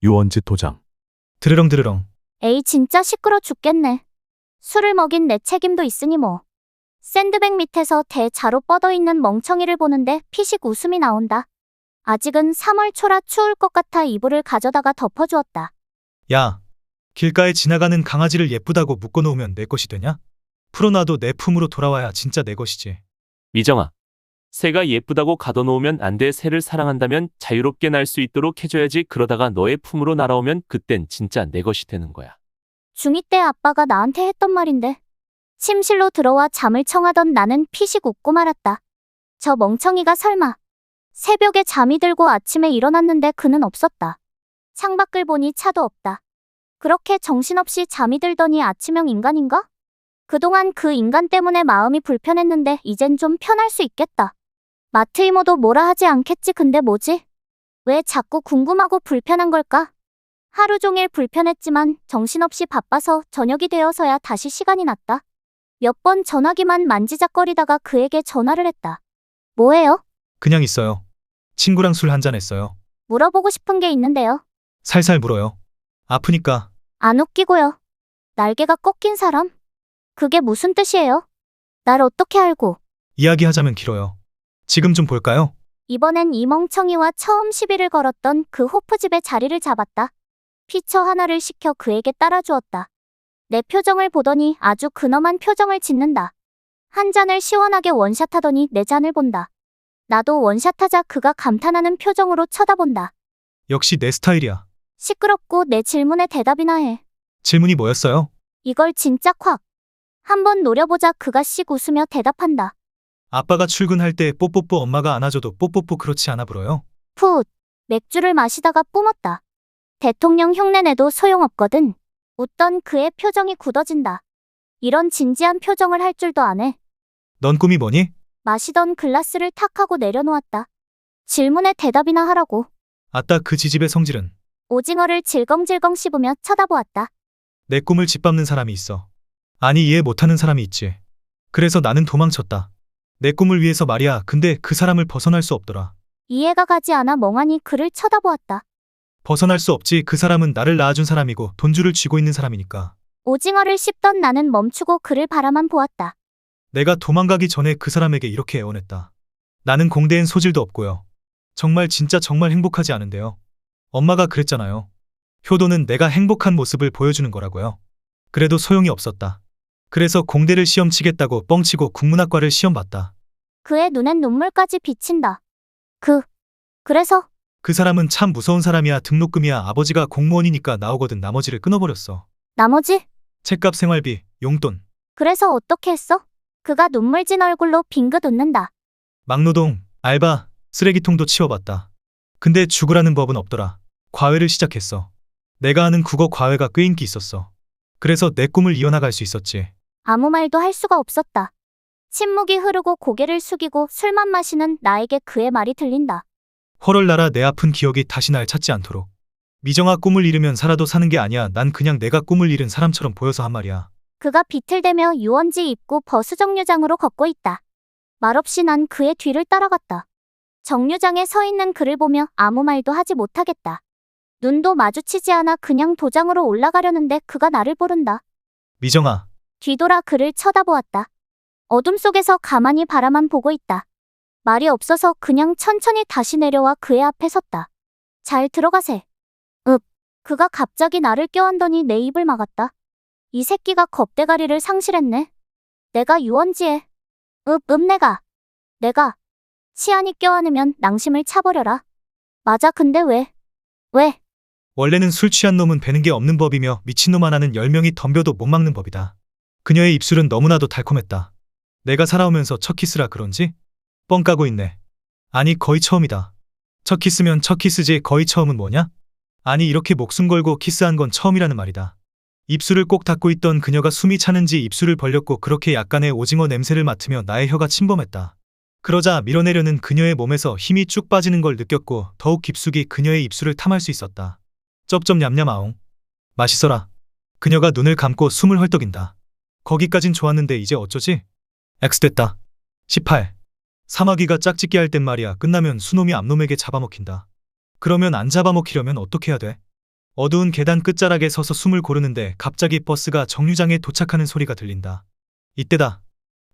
유원지 도장. 드르렁드르렁. 에이 진짜 시끄러 죽겠네. 술을 먹인 내 책임도 있으니 뭐. 샌드백 밑에서 대자로 뻗어있는 멍청이를 보는데 피식 웃음이 나온다. 아직은 3월 초라 추울 것 같아 이불을 가져다가 덮어주었다. 야, 길가에 지나가는 강아지를 예쁘다고 묶어놓으면 내 것이 되냐? 풀어놔도 내 품으로 돌아와야 진짜 내 것이지. 미정아, 새가 예쁘다고 가둬놓으면 안 돼. 새를 사랑한다면 자유롭게 날 수 있도록 해줘야지. 그러다가 너의 품으로 날아오면 그땐 진짜 내 것이 되는 거야. 중2 때 아빠가 나한테 했던 말인데. 침실로 들어와 잠을 청하던 나는 피식 웃고 말았다. 저 멍청이가 설마. 새벽에 잠이 들고 아침에 일어났는데 그는 없었다. 창밖을 보니 차도 없다. 그렇게 정신없이 잠이 들더니 아침형 인간인가? 그동안 그 인간 때문에 마음이 불편했는데 이젠 좀 편할 수 있겠다. 마트 이모도 뭐라 하지 않겠지. 근데 뭐지? 왜 자꾸 궁금하고 불편한 걸까? 하루 종일 불편했지만 정신없이 바빠서 저녁이 되어서야 다시 시간이 났다. 몇 번 전화기만 만지작거리다가 그에게 전화를 했다. 뭐해요? 그냥 있어요. 친구랑 술 한잔 했어요. 물어보고 싶은 게 있는데요. 살살 물어요. 아프니까. 안 웃기고요. 날개가 꺾인 사람? 그게 무슨 뜻이에요? 날 어떻게 알고? 이야기하자면 길어요. 지금 좀 볼까요? 이번엔 이 멍청이와 처음 시비를 걸었던 그 호프집에 자리를 잡았다. 피처 하나를 시켜 그에게 따라주었다. 내 표정을 보더니 아주 근엄한 표정을 짓는다. 한 잔을 시원하게 원샷하더니 내 잔을 본다. 나도 원샷하자 그가 감탄하는 표정으로 쳐다본다. 역시 내 스타일이야. 시끄럽고 내 질문에 대답이나 해. 질문이 뭐였어요? 이걸 진짜 콱. 한번 노려보자. 그가 씩 웃으며 대답한다. 아빠가 출근할 때 뽀뽀뽀 엄마가 안아줘도 뽀뽀뽀 그렇지 않아 불어요? 풋. 맥주를 마시다가 뿜었다. 대통령 흉내내도 소용없거든. 웃던 그의 표정이 굳어진다. 이런 진지한 표정을 할 줄도 아네. 넌 꿈이 뭐니? 마시던 글라스를 탁 하고 내려놓았다. 질문에 대답이나 하라고. 아따 그 지집의 성질은. 오징어를 질겅질겅 씹으며 쳐다보았다. 내 꿈을 짓밟는 사람이 있어. 아니 이해 못하는 사람이 있지. 그래서 나는 도망쳤다. 내 꿈을 위해서 말이야. 근데 그 사람을 벗어날 수 없더라. 이해가 가지 않아 멍하니 그를 쳐다보았다. 벗어날 수 없지. 그 사람은 나를 낳아준 사람이고 돈줄을 쥐고 있는 사람이니까. 오징어를 씹던 나는 멈추고 그를 바라만 보았다. 내가 도망가기 전에 그 사람에게 이렇게 애원했다. 나는 공대엔 소질도 없고요. 정말 진짜 정말 행복하지 않은데요. 엄마가 그랬잖아요. 효도는 내가 행복한 모습을 보여주는 거라고요. 그래도 소용이 없었다. 그래서 공대를 시험 치겠다고 뻥치고 국문학과를 시험 봤다. 그의 눈엔 눈물까지 비친다. 그래서 그 사람은 참 무서운 사람이야. 등록금이야. 아버지가 공무원이니까 나오거든. 나머지를 끊어버렸어. 나머지? 책값, 생활비, 용돈. 그래서 어떻게 했어? 그가 눈물진 얼굴로 빙긋 웃는다. 막노동, 알바, 쓰레기통도 치워봤다. 근데 죽으라는 법은 없더라. 과외를 시작했어. 내가 아는 국어 과외가 꽤 인기 있었어. 그래서 내 꿈을 이어나갈 수 있었지. 아무 말도 할 수가 없었다. 침묵이 흐르고 고개를 숙이고 술만 마시는 나에게 그의 말이 들린다. 헐헐 날아 내 아픈 기억이 다시 날 찾지 않도록. 미정아 꿈을 잃으면 살아도 사는 게 아니야. 난 그냥 내가 꿈을 잃은 사람처럼 보여서 한 말이야. 그가 비틀대며 유원지 입구 버스 정류장으로 걷고 있다. 말없이 난 그의 뒤를 따라갔다. 정류장에 서 있는 그를 보며 아무 말도 하지 못하겠다. 눈도 마주치지 않아 그냥 도장으로 올라가려는데 그가 나를 부른다. 미정아, 뒤돌아 그를 쳐다보았다. 어둠 속에서 가만히 바라만 보고 있다. 말이 없어서 그냥 천천히 다시 내려와 그의 앞에 섰다. 잘 들어가세. 그가 갑자기 나를 껴안더니 내 입을 막았다. 이 새끼가 겁대가리를 상실했네. 내가 유원지에. 내가. 치안이 껴안으면 낭심을 차버려라. 맞아. 근데 왜? 원래는 술 취한 놈은 배는 게 없는 법이며 미친놈 하나는 10명이 덤벼도 못 막는 법이다. 그녀의 입술은 너무나도 달콤했다. 내가 살아오면서 첫 키스라 그런지? 뻥 까고 있네. 아니 거의 처음이다. 첫 키스면 첫 키스지 거의 처음은 뭐냐? 아니 이렇게 목숨 걸고 키스한 건 처음이라는 말이다. 입술을 꼭 닫고 있던 그녀가 숨이 차는지 입술을 벌렸고 그렇게 약간의 오징어 냄새를 맡으며 나의 혀가 침범했다. 그러자 밀어내려는 그녀의 몸에서 힘이 쭉 빠지는 걸 느꼈고 더욱 깊숙이 그녀의 입술을 탐할 수 있었다. 쩝쩝 냠냠아옹. 맛있어라. 그녀가 눈을 감고 숨을 헐떡인다. 거기까진 좋았는데 이제 어쩌지? X됐다. 18. 사마귀가 짝짓기 할 땐 말이야. 끝나면 수놈이 암놈에게 잡아먹힌다. 그러면 안 잡아먹히려면 어떻게 해야 돼? 어두운 계단 끝자락에 서서 숨을 고르는데 갑자기 버스가 정류장에 도착하는 소리가 들린다. 이때다.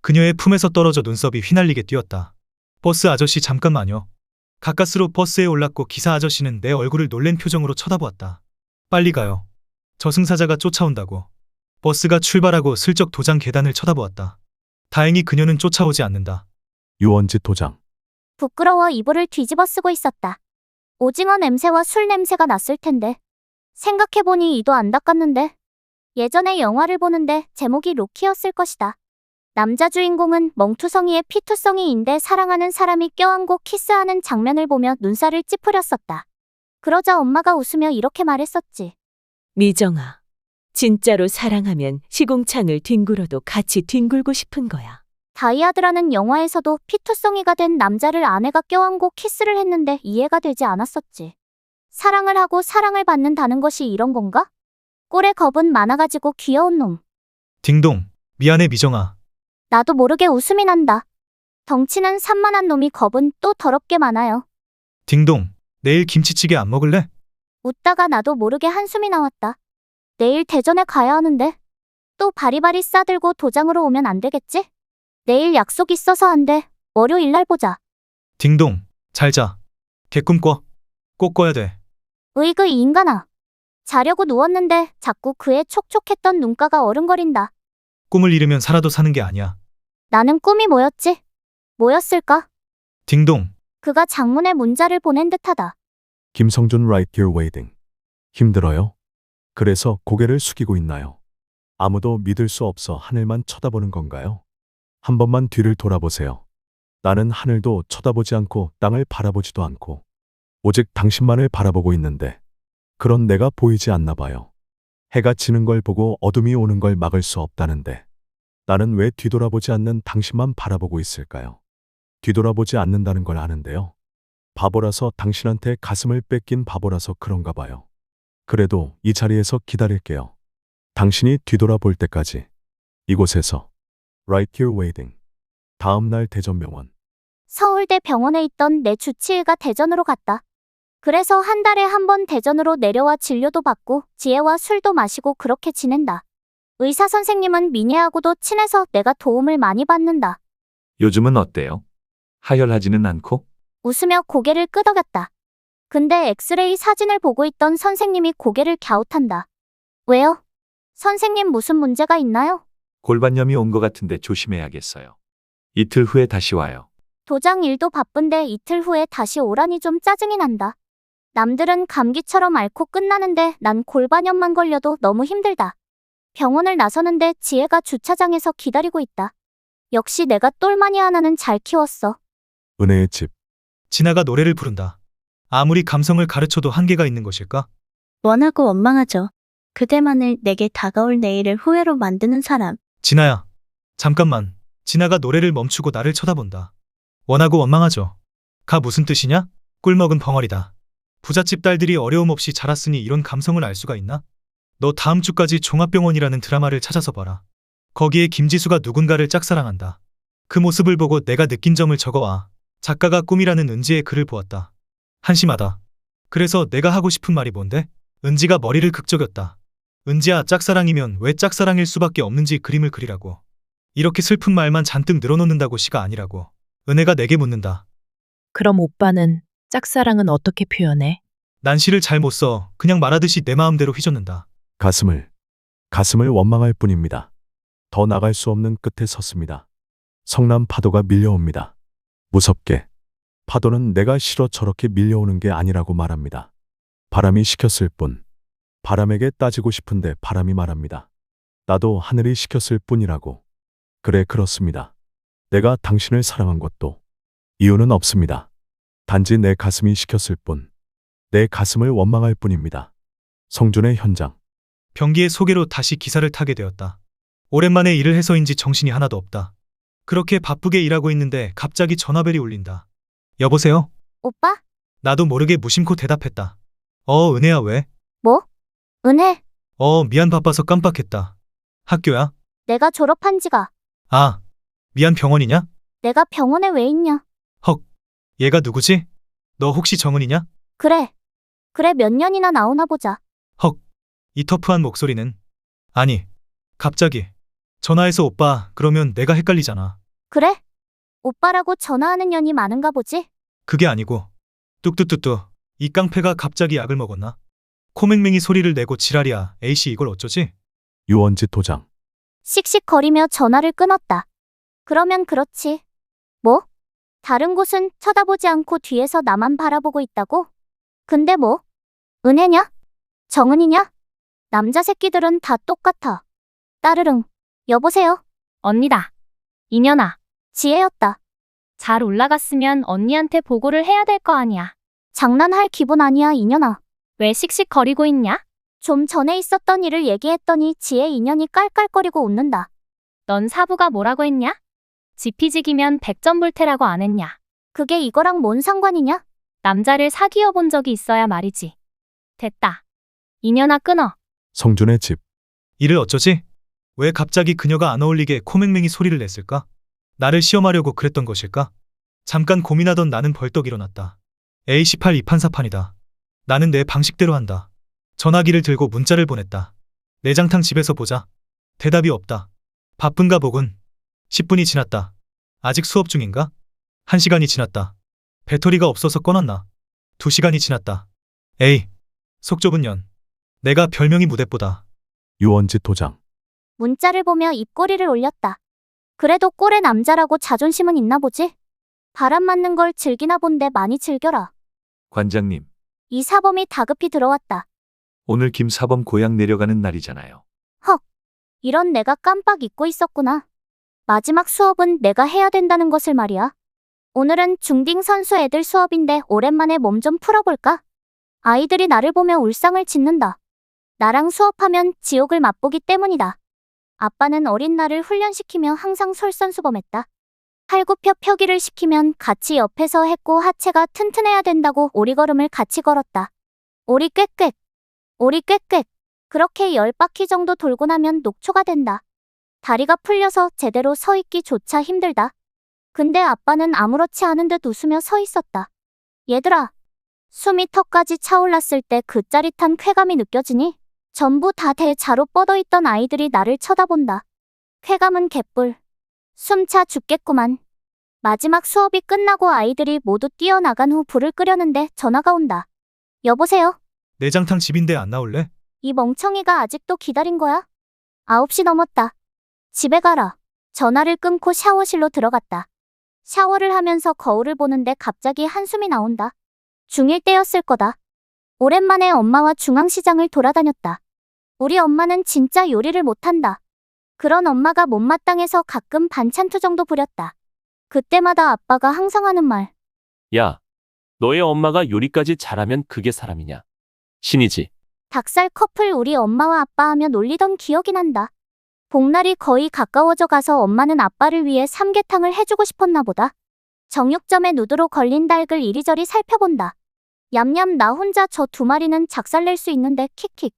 그녀의 품에서 떨어져 눈썹이 휘날리게 뛰었다. 버스 아저씨 잠깐만요. 가까스로 버스에 올랐고 기사 아저씨는 내 얼굴을 놀란 표정으로 쳐다보았다. 빨리 가요. 저승사자가 쫓아온다고. 버스가 출발하고 슬쩍 도장 계단을 쳐다보았다. 다행히 그녀는 쫓아오지 않는다. 유원지 도장. 부끄러워 이불을 뒤집어 쓰고 있었다. 오징어 냄새와 술 냄새가 났을 텐데. 생각해보니 이도 안 닦았는데. 예전에 영화를 보는데 제목이 로키였을 것이다. 남자 주인공은 멍투성이의 피투성이인데 사랑하는 사람이 껴안고 키스하는 장면을 보며 눈살을 찌푸렸었다. 그러자 엄마가 웃으며 이렇게 말했었지. 미정아, 진짜로 사랑하면 시궁창을 뒹굴어도 같이 뒹굴고 싶은 거야. 다이아드라는 영화에서도 피투성이가 된 남자를 아내가 껴안고 키스를 했는데 이해가 되지 않았었지. 사랑을 하고 사랑을 받는다는 것이 이런 건가? 꼴에 겁은 많아가지고 귀여운 놈. 딩동. 미안해 미정아. 나도 모르게 웃음이 난다. 덩치는 산만한 놈이 겁은 또 더럽게 많아요. 딩동. 내일 김치찌개 안 먹을래? 웃다가 나도 모르게 한숨이 나왔다. 내일 대전에 가야 하는데. 또 바리바리 싸들고 도장으로 오면 안 되겠지? 내일 약속 있어서 안 돼. 월요일 날 보자. 딩동. 잘 자. 개꿈 꿔. 꼭 꿔야 돼. 으이그 이 인간아. 자려고 누웠는데 자꾸 그의 촉촉했던 눈가가 어른거린다. 꿈을 잃으면 살아도 사는 게 아니야. 나는 꿈이 뭐였지? 뭐였을까? 딩동. 그가 장문의 문자를 보낸 듯하다. 김성준 right here waiting. 힘들어요? 그래서 고개를 숙이고 있나요? 아무도 믿을 수 없어 하늘만 쳐다보는 건가요? 한 번만 뒤를 돌아보세요. 나는 하늘도 쳐다보지 않고 땅을 바라보지도 않고 오직 당신만을 바라보고 있는데 그런 내가 보이지 않나 봐요. 해가 지는 걸 보고 어둠이 오는 걸 막을 수 없다는데 나는 왜 뒤돌아보지 않는 당신만 바라보고 있을까요? 뒤돌아보지 않는다는 걸 아는데요. 바보라서 당신한테 가슴을 뺏긴 바보라서 그런가 봐요. 그래도 이 자리에서 기다릴게요. 당신이 뒤돌아볼 때까지 이곳에서 right here waiting. 다음 날 대전병원. 서울대 병원에 있던 내 주치의가 대전으로 갔다. 그래서 한 달에 한 번 대전으로 내려와 진료도 받고 지혜와 술도 마시고 그렇게 지낸다. 의사 선생님은 미애하고도 친해서 내가 도움을 많이 받는다. 요즘은 어때요? 하혈하지는 않고? 웃으며 고개를 끄덕였다. 근데 엑스레이 사진을 보고 있던 선생님이 고개를 갸웃한다. 왜요? 선생님 무슨 문제가 있나요? 골반염이 온 것 같은데 조심해야겠어요. 이틀 후에 다시 와요. 도장 일도 바쁜데 이틀 후에 다시 오라니 좀 짜증이 난다. 남들은 감기처럼 앓고 끝나는데 난 골반염만 걸려도 너무 힘들다. 병원을 나서는데 지혜가 주차장에서 기다리고 있다. 역시 내가 똘마니 하나는 잘 키웠어. 은혜의 집. 진아가 노래를 부른다. 아무리 감성을 가르쳐도 한계가 있는 것일까? 원하고 원망하죠. 그대만을 내게 다가올 내일을 후회로 만드는 사람. 진아야. 잠깐만. 진아가 노래를 멈추고 나를 쳐다본다. 원하고 원망하죠. 가 무슨 뜻이냐? 꿀먹은 벙어리다. 부잣집 딸들이 어려움 없이 자랐으니 이런 감성을 알 수가 있나? 너 다음 주까지 종합병원이라는 드라마를 찾아서 봐라. 거기에 김지수가 누군가를 짝사랑한다. 그 모습을 보고 내가 느낀 점을 적어와. 작가가 꿈이라는 은지의 글을 보았다. 한심하다. 그래서 내가 하고 싶은 말이 뭔데? 은지가 머리를 극적였다. 은지야, 짝사랑이면 왜 짝사랑일 수밖에 없는지 그림을 그리라고. 이렇게 슬픈 말만 잔뜩 늘어놓는다고 시가 아니라고. 은혜가 내게 묻는다. 그럼 오빠는 짝사랑은 어떻게 표현해? 난 시를 잘 못 써. 그냥 말하듯이 내 마음대로 휘젓는다. 가슴을 원망할 뿐입니다. 더 나갈 수 없는 끝에 섰습니다. 성남 파도가 밀려옵니다. 무섭게. 파도는 내가 싫어 저렇게 밀려오는 게 아니라고 말합니다. 바람이 시켰을 뿐. 바람에게 따지고 싶은데 바람이 말합니다. 나도 하늘이 시켰을 뿐이라고. 그래, 그렇습니다. 내가 당신을 사랑한 것도 이유는 없습니다. 단지 내 가슴이 시켰을 뿐. 내 가슴을 원망할 뿐입니다. 성준의 현장. 병기의 소개로 다시 기사를 타게 되었다. 오랜만에 일을 해서인지 정신이 하나도 없다. 그렇게 바쁘게 일하고 있는데 갑자기 전화벨이 울린다. 여보세요? 오빠? 나도 모르게 무심코 대답했다. 은혜야, 왜? 뭐? 은혜, 미안, 바빠서 깜빡했다. 학교야? 내가 졸업한 지가. 아, 미안, 병원이냐? 내가 병원에 왜 있냐? 헉, 얘가 누구지? 너 혹시 정은이냐? 그래. 그래, 몇 년이나 나오나 보자. 헉, 이 터프한 목소리는. 아니, 갑자기. 전화해서 오빠, 그러면 내가 헷갈리잖아. 그래? 오빠라고 전화하는 년이 많은가 보지? 그게 아니고. 뚝뚝뚝뚝. 이 깡패가 갑자기 약을 먹었나? 코맹맹이 소리를 내고 지랄이야. A씨 이걸 어쩌지? 유원지 도장. 씩씩거리며 전화를 끊었다. 그러면 그렇지. 뭐? 다른 곳은 쳐다보지 않고 뒤에서 나만 바라보고 있다고? 근데 뭐? 은혜냐? 정은이냐? 남자 새끼들은 다 똑같아. 따르릉. 여보세요? 언니다. 이년아. 지혜였다. 잘 올라갔으면 언니한테 보고를 해야 될 거 아니야. 장난할 기분 아니야, 이년아. 왜 씩씩거리고 있냐? 좀 전에 있었던 일을 얘기했더니 지혜 인연이 깔깔거리고 웃는다. 넌 사부가 뭐라고 했냐? 지피지기면 100점 불태라고 안 했냐? 그게 이거랑 뭔 상관이냐? 남자를 사귀어 본 적이 있어야 말이지. 됐다. 인연아 끊어. 성준의 집. 이를 어쩌지? 왜 갑자기 그녀가 안 어울리게 코맹맹이 소리를 냈을까? 나를 시험하려고 그랬던 것일까? 잠깐 고민하던 나는 벌떡 일어났다. A18 이판사판이다. 나는 내 방식대로 한다. 전화기를 들고 문자를 보냈다. 내장탕 집에서 보자. 대답이 없다. 바쁜가 보군. 10분이 지났다. 아직 수업 중인가? 1시간이 지났다. 배터리가 없어서 꺼놨나? 2시간이 지났다. 에이, 속 좁은 년. 내가 별명이 무대뽀다. 유원지 도장. 문자를 보며 입꼬리를 올렸다. 그래도 꼴의 남자라고 자존심은 있나 보지? 바람 맞는 걸 즐기나 본데 많이 즐겨라. 관장님, 이 사범이 다급히 들어왔다. 오늘 김 사범 고향 내려가는 날이잖아요. 이런 내가 깜빡 잊고 있었구나. 마지막 수업은 내가 해야 된다는 것을 말이야. 오늘은 중딩 선수 애들 수업인데 오랜만에 몸 좀 풀어볼까? 아이들이 나를 보며 울상을 짓는다. 나랑 수업하면 지옥을 맛보기 때문이다. 아빠는 어린 나를 훈련시키며 항상 솔선수범했다. 팔굽혀 펴기를 시키면 같이 옆에서 했고 하체가 튼튼해야 된다고 오리걸음을 같이 걸었다. 오리 꽥꽥, 오리 꽥꽥. 그렇게 10바퀴 정도 돌고 나면 녹초가 된다. 다리가 풀려서 제대로 서 있기조차 힘들다. 근데 아빠는 아무렇지 않은 듯 웃으며 서 있었다. 얘들아, 숨이 턱까지 차올랐을 때 그 짜릿한 쾌감이 느껴지니? 전부 다 대자로 뻗어있던 아이들이 나를 쳐다본다. 쾌감은 개뿔. 숨차 죽겠구만. 마지막 수업이 끝나고 아이들이 모두 뛰어나간 후 불을 끄려는데 전화가 온다. 여보세요? 내장탕 집인데 안 나올래? 이 멍청이가 아직도 기다린 거야? 9시 넘었다. 집에 가라. 전화를 끊고 샤워실로 들어갔다. 샤워를 하면서 거울을 보는데 갑자기 한숨이 나온다. 중1 때였을 거다. 오랜만에 엄마와 중앙시장을 돌아다녔다. 우리 엄마는 진짜 요리를 못한다. 그런 엄마가 못마땅해서 가끔 반찬투 정도 부렸다. 그때마다 아빠가 항상 하는 말. 야, 너의 엄마가 요리까지 잘하면 그게 사람이냐? 신이지. 닭살 커플 우리 엄마와 아빠 하며 놀리던 기억이 난다. 복날이 거의 가까워져 가서 엄마는 아빠를 위해 삼계탕을 해주고 싶었나 보다. 정육점에 누드로 걸린 닭을 이리저리 살펴본다. 얌얌 나 혼자 저 2마리는 작살낼 수 있는데 킥킥.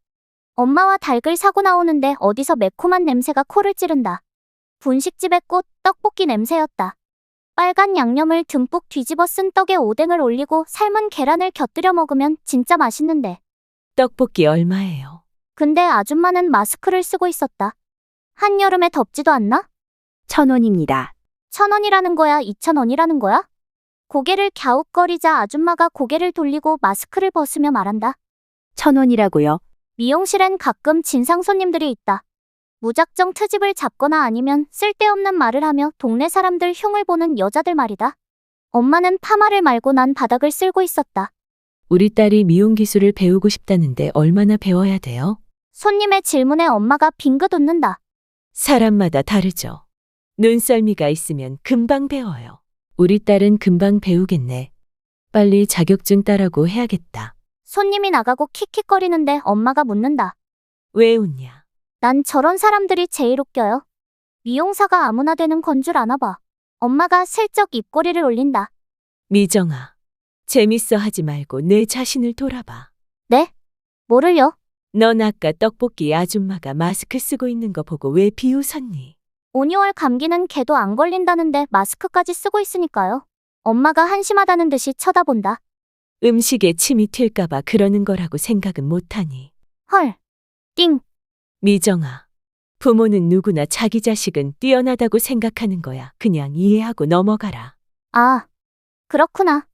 엄마와 닭을 사고 나오는데 어디서 매콤한 냄새가 코를 찌른다. 분식집의 꽃 떡볶이 냄새였다. 빨간 양념을 듬뿍 뒤집어 쓴 떡에 오뎅을 올리고 삶은 계란을 곁들여 먹으면 진짜 맛있는데. 떡볶이 얼마예요? 근데 아줌마는 마스크를 쓰고 있었다. 한여름에 덥지도 않나? 1,000원입니다. 1,000원이라는 거야, 2,000원이라는 거야? 고개를 갸웃거리자 아줌마가 고개를 돌리고 마스크를 벗으며 말한다. 1,000원이라고요. 미용실엔 가끔 진상 손님들이 있다. 무작정 트집을 잡거나 아니면 쓸데없는 말을 하며 동네 사람들 흉을 보는 여자들 말이다. 엄마는 파마를 말고 난 바닥을 쓸고 있었다. 우리 딸이 미용 기술을 배우고 싶다는데 얼마나 배워야 돼요? 손님의 질문에 엄마가 빙긋 웃는다. 사람마다 다르죠. 눈썰미가 있으면 금방 배워요. 우리 딸은 금방 배우겠네. 빨리 자격증 따라고 해야겠다. 손님이 나가고 킥킥거리는데 엄마가 묻는다. 왜 웃냐? 난 저런 사람들이 제일 웃겨요. 미용사가 아무나 되는 건 줄 아나 봐. 엄마가 슬쩍 입꼬리를 올린다. 미정아, 재밌어 하지 말고 내 자신을 돌아봐. 네? 뭐를요? 넌 아까 떡볶이 아줌마가 마스크 쓰고 있는 거 보고 왜 비웃었니? 5, 6월 감기는 개도 안 걸린다는데 마스크까지 쓰고 있으니까요. 엄마가 한심하다는 듯이 쳐다본다. 음식에 침이 튈까봐 그러는 거라고 생각은 못하니. 헐. 띵. 미정아, 부모는 누구나 자기 자식은 뛰어나다고 생각하는 거야. 그냥 이해하고 넘어가라. 아, 그렇구나.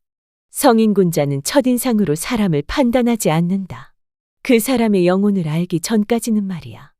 성인군자는 첫인상으로 사람을 판단하지 않는다. 그 사람의 영혼을 알기 전까지는 말이야.